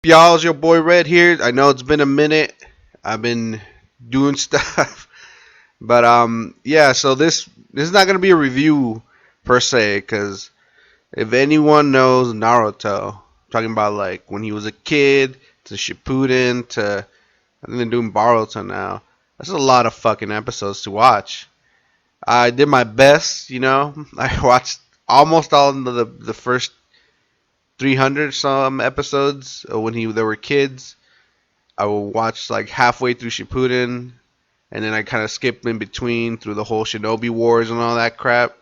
Y'all, it's your boy Red here. I know it's been a minute. I've been doing stuff, but yeah. So this is not gonna be a review per se, because if anyone knows Naruto, I'm talking about like when he was a kid to Shippuden to I think they're doing Baruto now. That's a lot of fucking episodes to watch. I did my best, you know. I watched almost all of the first 300 some episodes when they were kids. I will watch like halfway through Shippuden, and then I kind of skip in between through the whole Shinobi Wars and all that crap.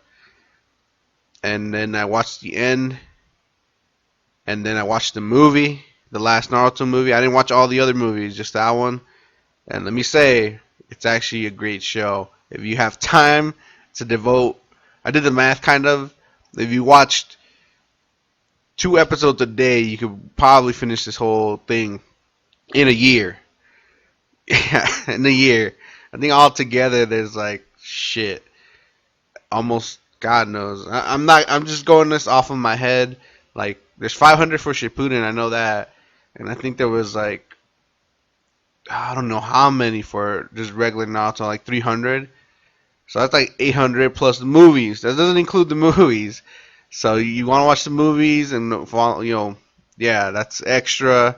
And then I watched the end, and then I watched the movie, the last Naruto movie. I didn't watch all the other movies, just that one. And let me say, it's actually a great show. If you have time to devote, I did the math kind of. If you watched 2 episodes a day, you could probably finish this whole thing in a year. Yeah, in a year. I think altogether there's like shit, almost God knows. I'm not. I'm just going this off of my head. Like there's 500 for Shippuden, I know that, and I think there was like I don't know how many for just regular Naruto, like 300. So that's like 800 plus the movies. That doesn't include the movies. So you want to watch the movies and follow, yeah, that's extra.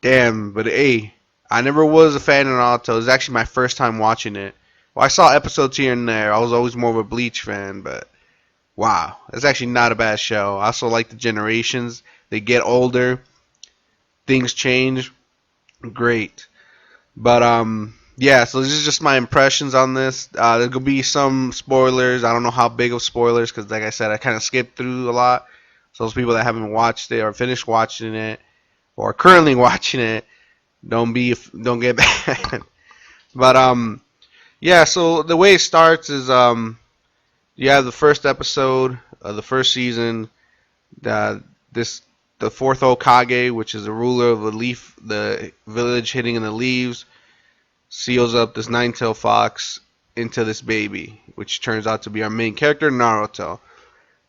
Damn, but hey, I never was a fan of Naruto. It was actually my first time watching it. Well, I saw episodes here and there. I was always more of a Bleach fan, but wow, it's actually not a bad show. I also like the generations. They get older, things change. Great, but yeah. So this is just my impressions on this. There could be some spoilers. I don't know how big of spoilers because, like I said, I kind of skipped through a lot. So those people that haven't watched it or finished watching it or currently watching it, don't get mad. But yeah. So the way it starts is you have the first episode of the first season. This the fourth Hokage, which is the ruler of the village hidden in the leaves, seals up this nine-tailed fox into this baby, which turns out to be our main character, Naruto.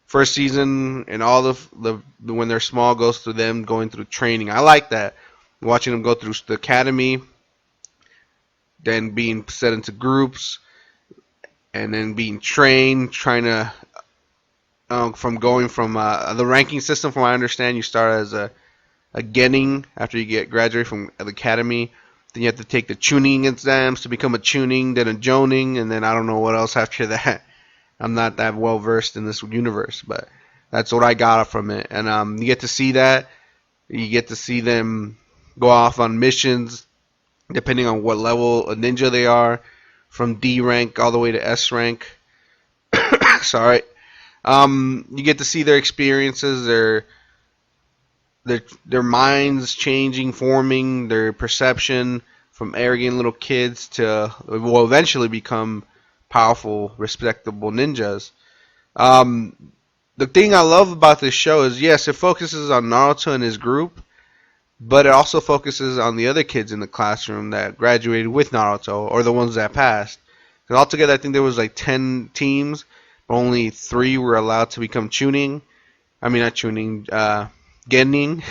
First season and all the when they're small goes through them going through training. I like that. Watching them go through the academy, then being set into groups, and then being trained, trying to from going from the ranking system. From what I understand, you start as a Genin after you graduate from the academy. Then you have to take the tuning exams to become a tuning, then a joning, and then I don't know what else after that. I'm not that well versed in this universe, but that's what I got from it. And you get to see that. You get to see them go off on missions, depending on what level a ninja they are, from D rank all the way to S rank. Sorry. You get to see their experiences, their minds changing, forming, their perception from arrogant little kids to will eventually become powerful, respectable ninjas. The thing I love about this show is, yes, it focuses on Naruto and his group, but it also focuses on the other kids in the classroom that graduated with Naruto, or the ones that passed. Because altogether, I think there was like 10 teams, but only 3 were allowed to become tuning. I mean, not tuning, Genin.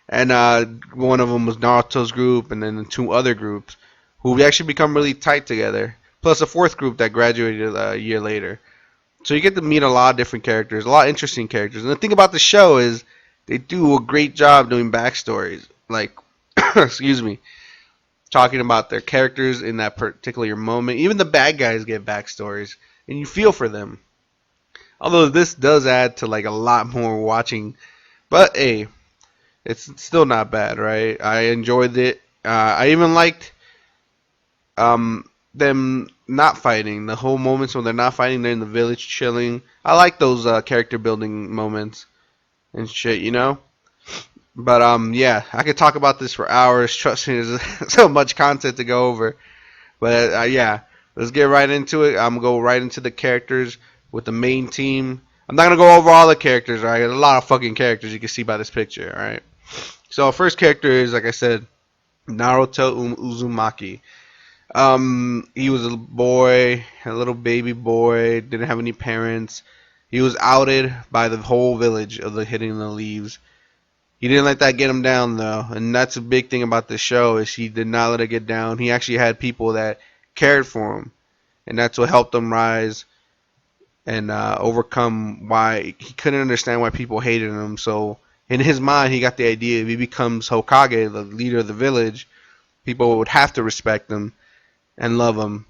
And one of them was Naruto's group, and then the 2 other groups who actually become really tight together. Plus a 4th group that graduated a year later. So you get to meet a lot of different characters, a lot of interesting characters. And the thing about the show is they do a great job doing backstories. Like, excuse me, talking about their characters in that particular moment. Even the bad guys get backstories, and you feel for them. Although this does add to like a lot more watching. But hey, it's still not bad, right? I enjoyed it. I even liked them not fighting. The whole moments when they're not fighting, they're in the village chilling. I like those character building moments and shit, you know? But yeah, I could talk about this for hours. Trust me, there's so much content to go over. But yeah, let's get right into it. I'm gonna go right into the characters with the main team. I'm not gonna go over all the characters. All right, there's a lot of fucking characters you can see by this picture. All right. So our first character is, like I said, Naruto Uzumaki. He was a boy, a little baby boy, didn't have any parents. He was outed by the whole village of the hitting the leaves. He didn't let that get him down though, and that's a big thing about this show is he did not let it get down. He actually had people that cared for him, and that's what helped him rise and overcome why he couldn't understand why people hated him. So in his mind, he got the idea if he becomes Hokage, the leader of the village, people would have to respect him and love him.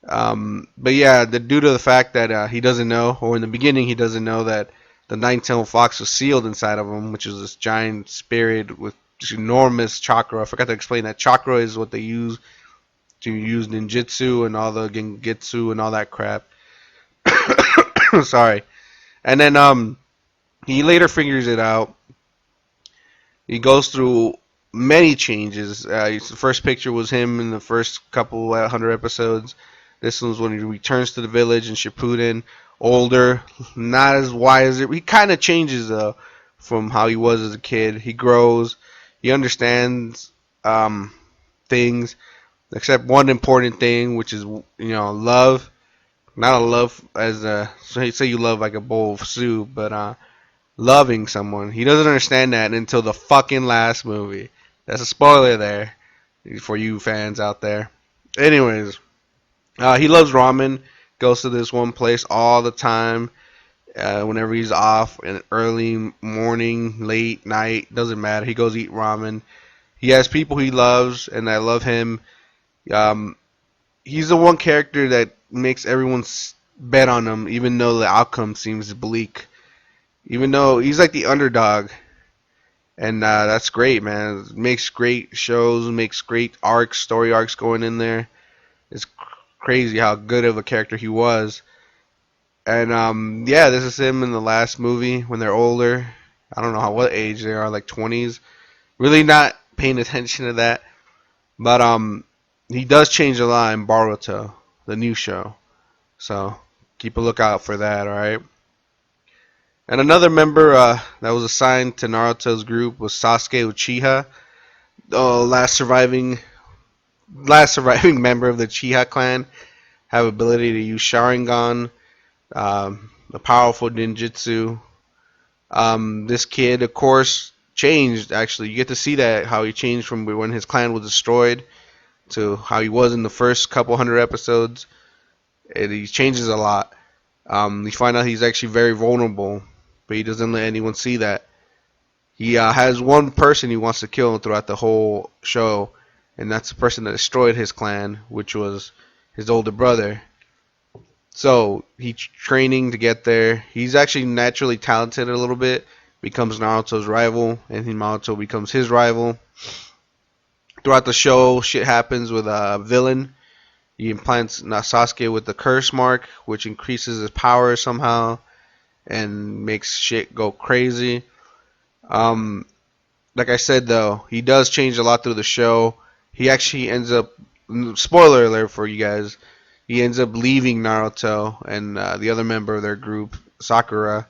But yeah, due to the fact that he doesn't know, or in the beginning he doesn't know that the nine-tailed fox was sealed inside of him, which is this giant spirit with this enormous chakra. I forgot to explain that chakra is what they use to use ninjutsu and all the gengetsu and all that crap. Sorry. And then he later figures it out. He goes through many changes. The first picture was him in the first couple 100 episodes. This one's when he returns to the village in Shipuden, older, not as wise. He kind of changes though from how he was as a kid. He grows. He understands things, except one important thing, which is love. Not a love as say you love like a bowl of soup, but loving someone. He doesn't understand that until the fucking last movie. That's a spoiler there for you fans out there. Anyways, he loves ramen. Goes to this one place all the time. Whenever he's off, in early morning, late night, doesn't matter. He goes eat ramen. He has people he loves and that love him. He's the one character that makes everyone bet on him, even though the outcome seems bleak. Even though he's like the underdog. And that's great, man. It makes great shows, makes great arcs, story arcs going in there. It's crazy how good of a character he was. And yeah, this is him in the last movie when they're older. I don't know what age they are, like 20s. Really not paying attention to that. But he does change a lot in Baruto, the new show. So keep a lookout for that, alright? And another member that was assigned to Naruto's group was Sasuke Uchiha, the last surviving member of the Uchiha clan. Have ability to use Sharingan, a powerful ninjutsu. This kid, of course, changed. Actually, you get to see that how he changed from when his clan was destroyed to how he was in the first couple hundred episodes. He changes a lot. You find out he's actually very vulnerable, but he doesn't let anyone see that. He has one person he wants to kill throughout the whole show, and that's the person that destroyed his clan, which was his older brother. So he's training to get there. He's actually naturally talented a little bit, becomes Naruto's rival, and Naruto becomes his rival. Throughout the show, shit happens with a villain. He implants Sasuke with the curse mark, which increases his power somehow and makes shit go crazy. Like I said, though, he does change a lot through the show. He actually ends up, spoiler alert for you guys, he ends up leaving Naruto and the other member of their group, Sakura.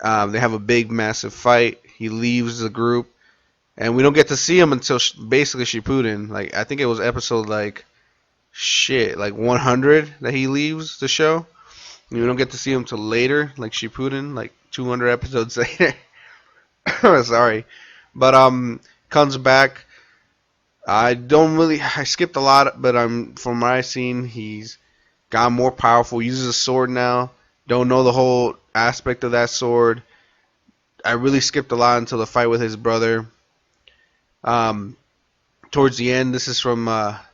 They have a big, massive fight. He leaves the group, and we don't get to see him until basically Shippuden. Like, I think it was episode like 100 that he leaves the show. We don't get to see him till later, like Shippuden, like 200 episodes later. Sorry, but comes back. I skipped a lot, but from what I've seen, he's got more powerful. Uses a sword now. Don't know the whole aspect of that sword. I really skipped a lot until the fight with his brother. Towards the end, this is from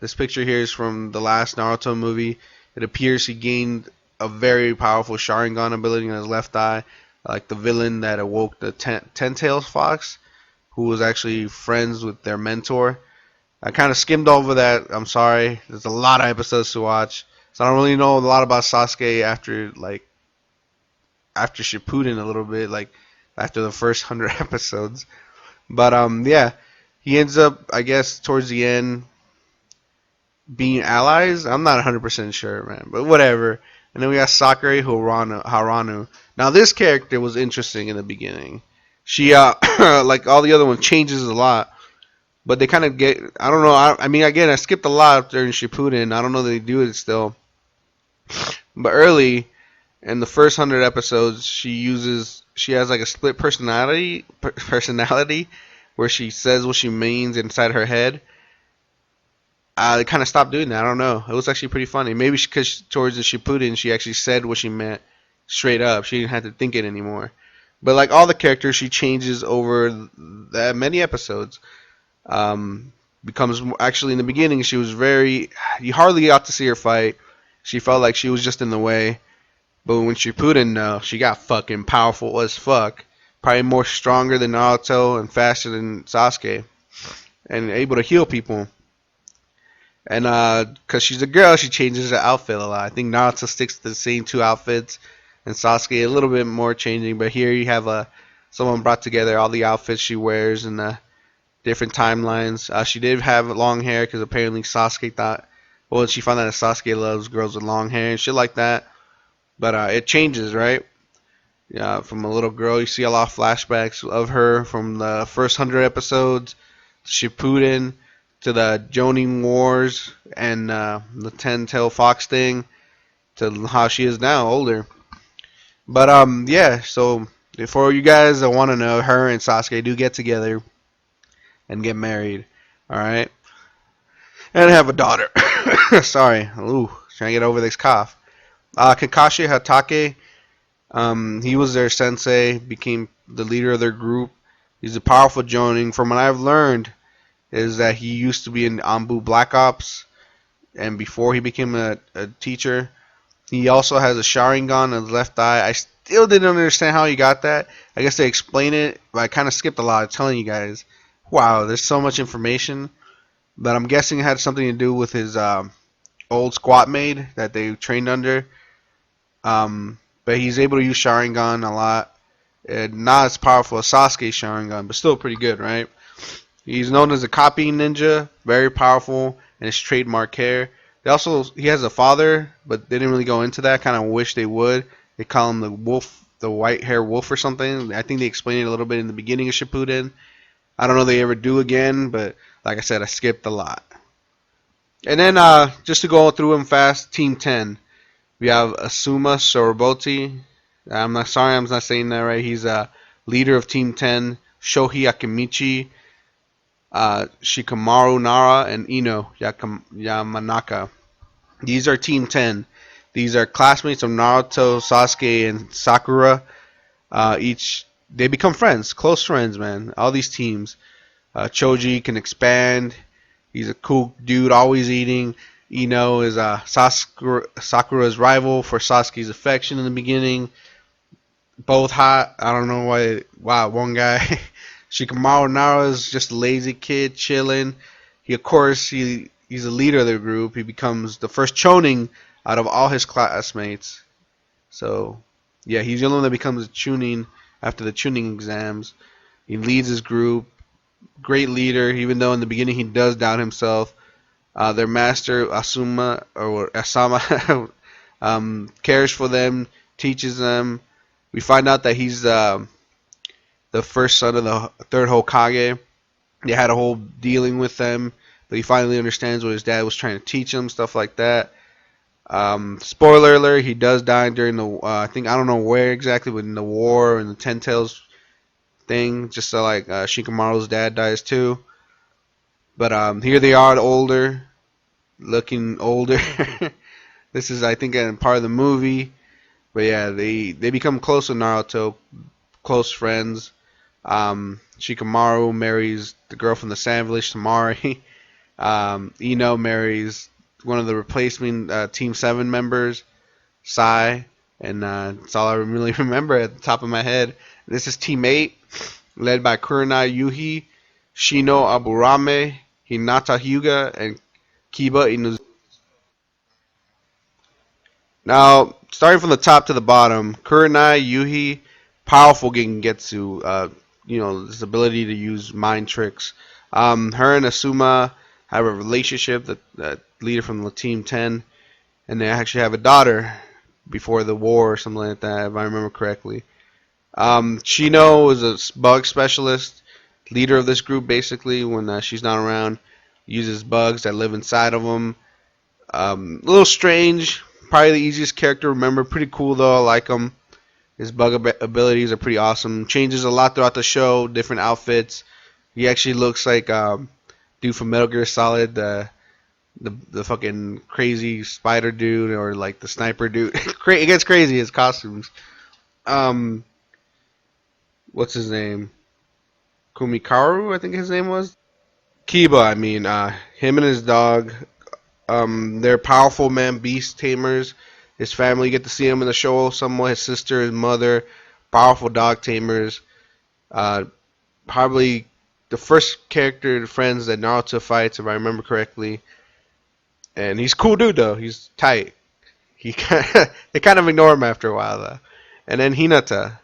this picture here is from the last Naruto movie. It appears he gained a very powerful Sharingan ability in his left eye, like the villain that awoke the Ten-Tailed Fox, who was actually friends with their mentor. I kind of skimmed over that. I'm sorry. There's a lot of episodes to watch, so I don't really know a lot about Sasuke after Shippuden a little bit, like after the first 100 episodes. But yeah, he ends up, I guess, towards the end. being allies. I'm not 100% sure, man, but whatever. And then we got Sakura Haranu. Now this character was interesting in the beginning. She like all the other ones changes a lot, but they kind of get. I don't know. I mean, again, I skipped a lot during Shippuden. I don't know if they do it still, but early in the first 100 episodes, she has like a split personality where she says what she means inside her head. I kind of stopped doing that. I don't know. It was actually pretty funny. Maybe because towards the Shippuden, she actually said what she meant straight up. She didn't have to think it anymore. But like all the characters, she changes over that many episodes. Becomes actually in the beginning, she was very. You hardly got to see her fight. She felt like she was just in the way. But when Shippuden, no, she got fucking powerful as fuck. Probably more stronger than Naruto and faster than Sasuke, and able to heal people. And cause she's a girl, she changes her outfit a lot. I think Naruto sticks to the same two outfits, and Sasuke a little bit more changing. But here you have someone brought together all the outfits she wears in the different timelines. She did have long hair because apparently Sasuke thought, well, she found out that Sasuke loves girls with long hair and shit like that. But it changes, right? Yeah, from a little girl, you see a lot of flashbacks of her from the first 100 episodes, Shippuden, to the Jonin Wars and the Ten-Tail Fox thing, to how she is now, older. But yeah. So for you guys that want to know, her and Sasuke do get together and get married. All right, and have a daughter. Sorry, ooh, trying to get over this cough. Kakashi Hatake, he was their sensei, became the leader of their group. He's a powerful Jonin. From what I've learned, is that he used to be in Anbu Black Ops, and before he became a teacher, he also has a Sharingan in his left eye. I still didn't understand how he got that. I guess they explain it, but I kind of skipped a lot of telling you guys. Wow, there's so much information, but I'm guessing it had something to do with his old squat maid that they trained under. But he's able to use Sharingan a lot. Not as powerful as Sasuke's Sharingan, but still pretty good, right? He's known as a copying ninja, very powerful, and his trademark hair. He has a father, but they didn't really go into that. Kind of wish they would. They call him the wolf, the white hair wolf or something. I think they explained it a little bit in the beginning of Shippuden. I don't know if they ever do again, but like I said, I skipped a lot. And then just to go through them fast, Team 10. We have Asuma Soroboti. I'm not saying that right. He's a leader of Team 10. Shohei Akimichi, Shikamaru Nara, and Ino Yamanaka. These are Team 10. These are classmates of Naruto, Sasuke, and Sakura. They become friends, close friends, man. All these teams. Choji can expand. He's a cool dude, always eating. Ino is Sakura's rival for Sasuke's affection in the beginning. Both hot. I don't know why. Wow, one guy. Shikamaru Nara is just a lazy kid chilling. He's a leader of the group. He becomes the first Chonin out of all his classmates. So yeah, he's the only one that becomes a Chunin after the Chunin exams. He leads his group. Great leader, even though in the beginning he does doubt himself. Their master Asama cares for them, teaches them. We find out that he's the first son of the third Hokage. They had a whole dealing with them, but he finally understands what his dad was trying to teach him, stuff like that. Spoiler alert: he does die during the I don't know where exactly, but in the war and the Ten Tails thing. Just so like Shikamaru's dad dies too. But here they are, looking older. This is, I think, part of the movie. But yeah, they become close with Naruto, close friends. Shikamaru marries the girl from the Sand Village, Tamari. Ino marries one of the replacement Team 7 members, Sai. And that's all I really remember at the top of my head. This is Team 8, led by Kurenai Yuhi, Shino Aburame, Hinata Hyuga, and Kiba Inuzuka. Now, starting from the top to the bottom, Kurenai Yuhi, powerful Gengetsu, his ability to use mind tricks. Her and Asuma have a relationship. The leader from the Team 10, and they actually have a daughter before the war or something like that, if I remember correctly. Chino is a bug specialist, leader of this group basically. When she's not around, uses bugs that live inside of them. A little strange, probably the easiest character to remember. Pretty cool though, I like him. His bug abilities are pretty awesome. Changes a lot throughout the show, different outfits. He actually looks like dude from Metal Gear Solid, the fucking crazy spider dude, or like the sniper dude. It gets crazy, his costumes. Um, what's his name? Kumikaru, I think his name was. Kiba, I mean, him and his dog. They're powerful man beast tamers. His family, you get to see him in the show somewhat. His sister, his mother, powerful dog tamers. Uh, Probably the first character friends that Naruto fights, if I remember correctly. And he's a cool dude though. He's tight. They kind of ignore him after a while though. And then Hinata,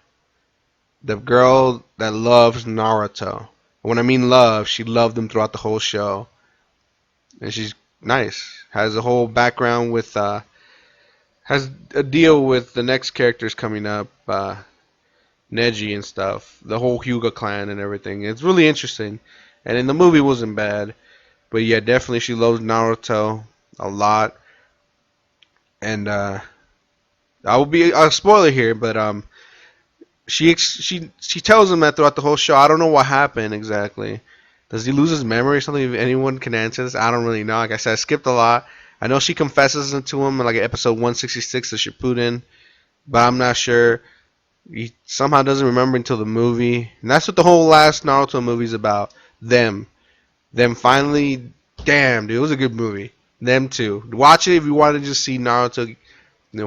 the girl that loves Naruto. When I mean love, she loved him throughout the whole show, and she's nice. Has a whole background with has a deal with the next characters coming up, Neji and stuff, the whole Hyuga clan and everything. It's really interesting, and in the movie wasn't bad, but yeah, definitely she loves Naruto a lot, and I will be a spoiler here, but she tells him that throughout the whole show. I don't know what happened exactly. Does he lose his memory or something? If anyone can answer this, I don't really know. Like I said, I skipped a lot. I know she confesses it to him in like episode 166 of Shippuden, but I'm not sure. He somehow doesn't remember until the movie, and that's what the whole last Naruto movie's about. Them finally. Damn, dude, it was a good movie. Them too. Watch it if you want to just see Naruto,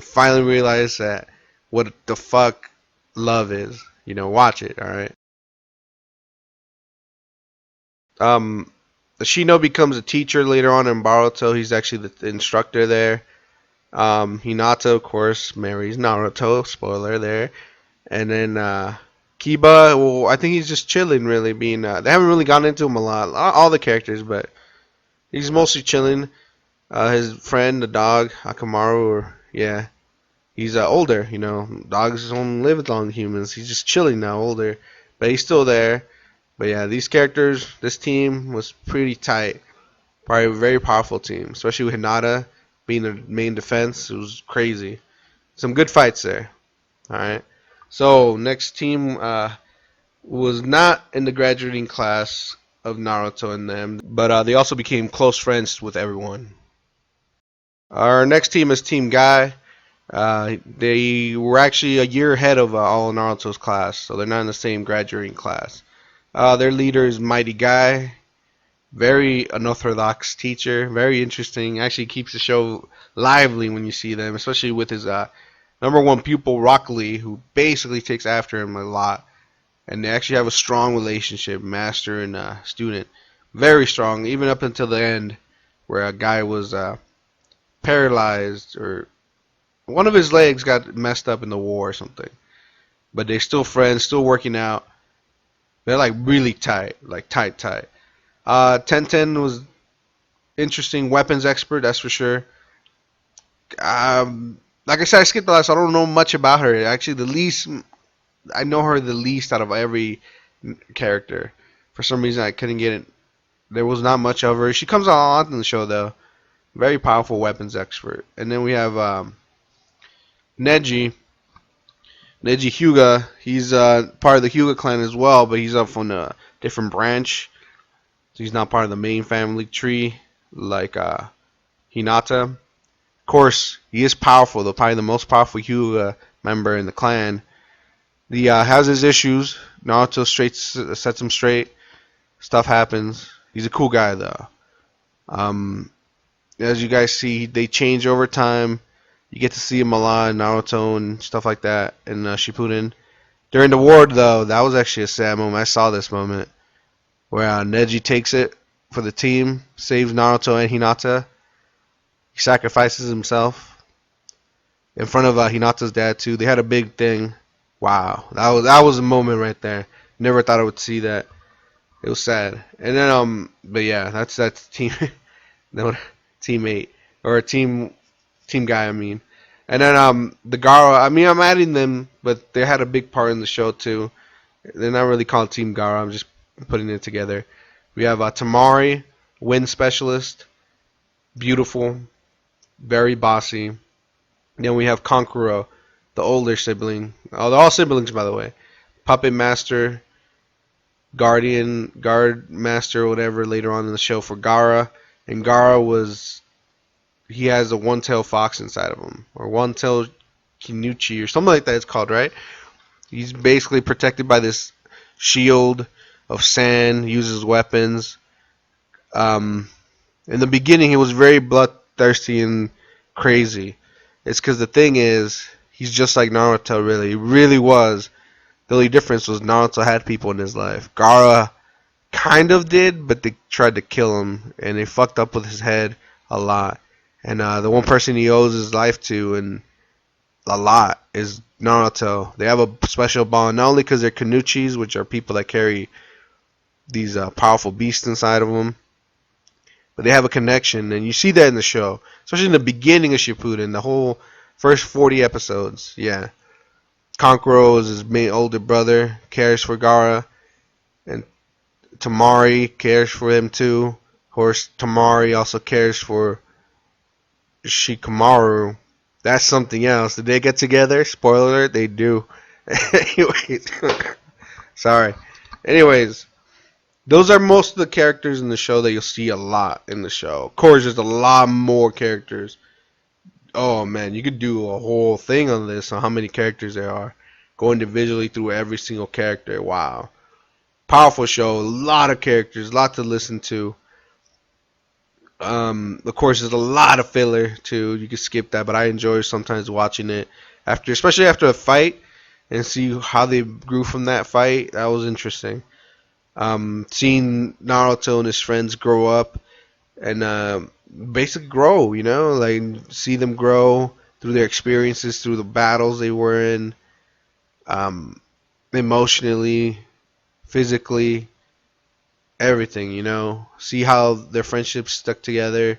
finally realize that what the fuck love is. Watch it. All right. Um, Shino becomes a teacher later on in Baruto. He's actually the instructor there. Hinata, of course, marries Naruto. Spoiler there. And then Kiba, well, I think he's just chilling, really. Being they haven't really gone into him a lot, all the characters, but he's mostly chilling. His friend, the dog, Akamaru, or yeah, he's older. Dogs don't live as long as humans. He's just chilling now, older, but he's still there. But yeah, these characters, this team was pretty tight. Probably a very powerful team, especially with Hinata being the main defense. It was crazy. Some good fights there. All right. So next team was not in the graduating class of Naruto and them, but they also became close friends with everyone. Our next team is Team Guy. They were actually a year ahead of all Naruto's class, so they're not in the same graduating class. Their leader is Mighty Guy, very unorthodox teacher, very interesting. Actually keeps the show lively when you see them, especially with his number one pupil, Rock Lee, who basically takes after him a lot. And they actually have a strong relationship, master and student. Very strong, even up until the end, where a guy was paralyzed, or one of his legs got messed up in the war or something. But they're still friends, still working out. They're like really tight, like tight. Tenten was interesting weapons expert, that's for sure. Like I said, I skipped the last, so I don't know much about her. Actually, I know her the least out of every character. For some reason, I couldn't get it. There was not much of her. She comes on a lot in the show, though. Very powerful weapons expert. And then we have Neji. Neji Hyuga. He's part of the Hyuga clan as well, but he's up from a different branch. So he's not part of the main family tree like Hinata. Of course, he is powerful, though, probably the most powerful Hyuga member in the clan. He has his issues. Naruto sets him straight. Stuff happens. He's a cool guy, though. As you guys see, they change over time. You get to see him a lot in Naruto and stuff like that in Shippuden. During the war, though, that was actually a sad moment. I saw this moment where Neji takes it for the team, saves Naruto and Hinata. He sacrifices himself in front of Hinata's dad too. They had a big thing. Wow, that was a moment right there. Never thought I would see that. It was sad. And then but yeah, that's team no, teammate or team guy. I mean, and then the Gara. I mean, I'm adding them, but they had a big part in the show too. They're not really called Team Gara. I'm just putting it together. We have Tamari, wind specialist, beautiful, very bossy. Then we have Kankuro, the older sibling. Oh, they're all siblings, by the way. Puppet Master, Guard Master, whatever, later on in the show for Gara. And Gara he has a one-tailed fox inside of him. Or one-tailed Kinuchi, or something like that it's called, right? He's basically protected by this shield of sand, uses weapons. In the beginning, he was very bloodthirsty and crazy. It's because the thing is, he's just like Naruto, really. He really was. The only difference was Naruto had people in his life. Gaara kind of did, but they tried to kill him, and they fucked up with his head a lot. And the one person he owes his life to, and a lot, is Naruto. They have a special bond, not only because they're Kanuchis, which are people that carry these powerful beasts inside of them, but they have a connection, and you see that in the show, especially in the beginning of Shippuden, the whole first 40 episodes. Yeah, Kankuro is his main older brother, cares for Gaara, and Tamari cares for him too. Of course, Tamari also cares for Shikamaru. That's something else. Did they get together? Spoiler alert, they do. Anyways, sorry. Anyways, those are most of the characters in the show that you'll see a lot in the show. Of course, there's a lot more characters. Oh man, you could do a whole thing on this, on how many characters there are. Go individually through every single character. Wow. Powerful show, a lot of characters, a lot to listen to. Of course, there's a lot of filler too. You can skip that, but I enjoy sometimes watching it especially after a fight, and see how they grew from that fight. That was interesting. Seeing Naruto and his friends grow up and basically grow, like see them grow through their experiences, through the battles they were in, emotionally, physically, everything, see how their friendships stuck together.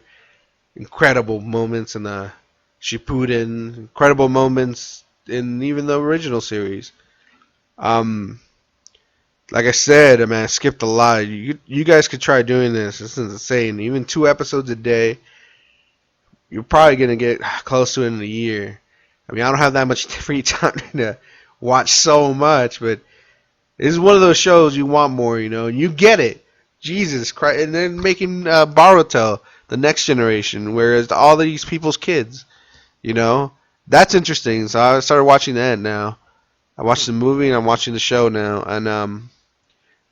Incredible moments in the Shippuden, incredible moments in even the original series. Like I said, I mean, I skipped a lot. You guys could try doing this. This is insane. Even 2 episodes a day, you're probably gonna get close to it in a year. I mean, I don't have that much free time to watch so much, but this is one of those shows you want more, and you get it. Jesus Christ! And then making Baruto, the next generation, whereas all these people's kids, that's interesting. So I started watching that now. I watched the movie and I'm watching the show now, and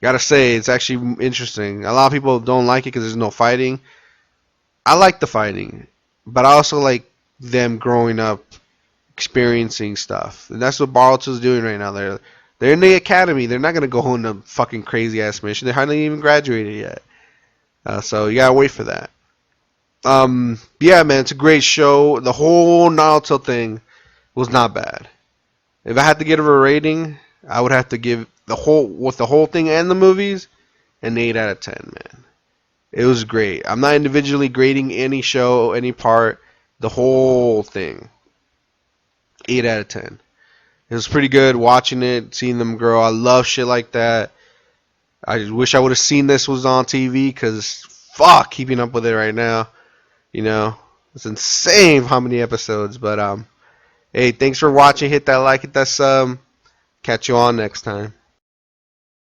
gotta say it's actually interesting. A lot of people don't like it because there's no fighting. I like the fighting, but I also like them growing up, experiencing stuff, and that's what Baruto's doing right now. They're in the academy. They're not gonna go on a fucking crazy ass mission. They haven't even graduated yet, so you gotta wait for that. Yeah, man, it's a great show. The whole Naruto thing was not bad. If I had to give it a rating, I would have to give the whole thing and the movies an 8 out of 10, man. It was great. I'm not individually grading any show, any part, the whole thing. 8 out of 10. It was pretty good watching it, seeing them grow. I love shit like that. I wish I would have seen this was on TV, because fuck, keeping up with it right now. It's insane how many episodes. But hey, thanks for watching. Hit that like, hit that sub. Catch you on next time.